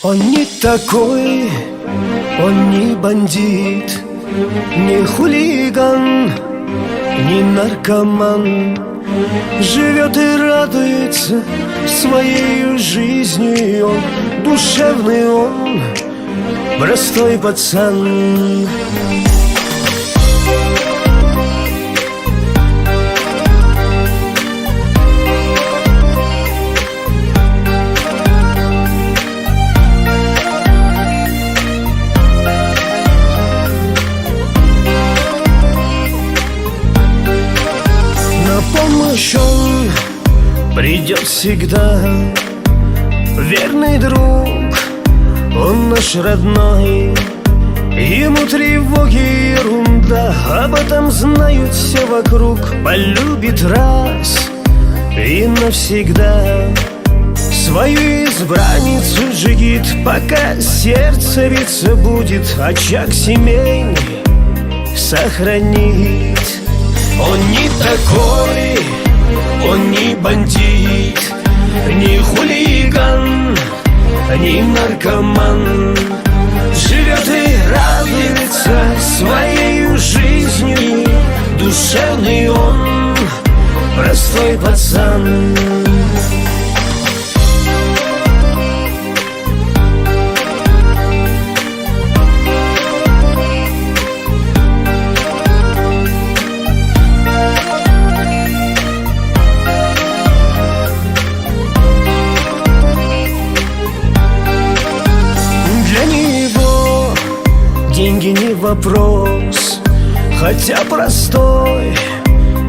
Он не такой, он не бандит, не хулиган, не наркоман. Живет и радуется своей жизнью. Он душевный, он простой пацан. Помощь он придет всегда. Верный друг, он наш родной. Ему тревоги ерунда, об этом знают все вокруг. Полюбит раз и навсегда свою избранницу джигит, пока сердце биться будет, очаг семейный сохранит. Он не такой, он не бандит, не хулиган, не наркоман. Живет и радуется своей жизнью. Душевный он, простой пацан. Деньги не вопрос, хотя простой,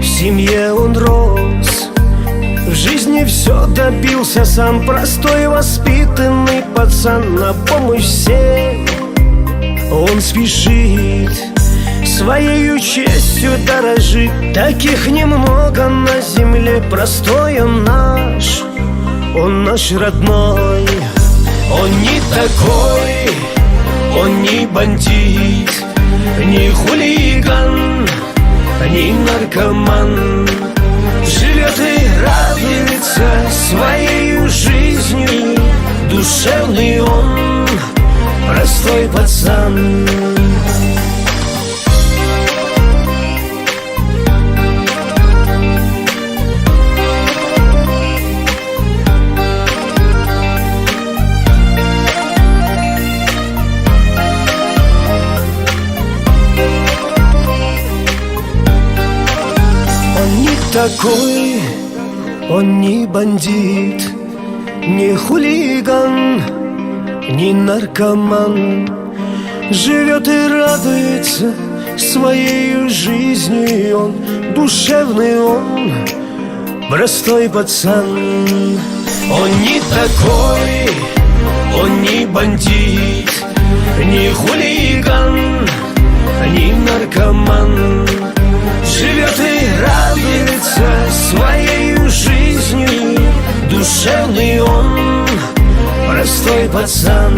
в семье он рос. В жизни все добился сам, простой воспитанный пацан. На помощь всем он спешит, своей честью дорожит. Таких немного на земле, простой он наш родной. Он не такой, он не бандит, не хулиган, не наркоман. Живет и радуется своей жизнью. Душевный он, простой пацан. Такой, он не бандит, не хулиган, не наркоман. Живет и радуется своей жизнью. Он душевный, он простой пацан. Он не такой, он не бандит, не хулиган, не наркоман. Живет и радуется своей жизнью. Душевный он, простой пацан.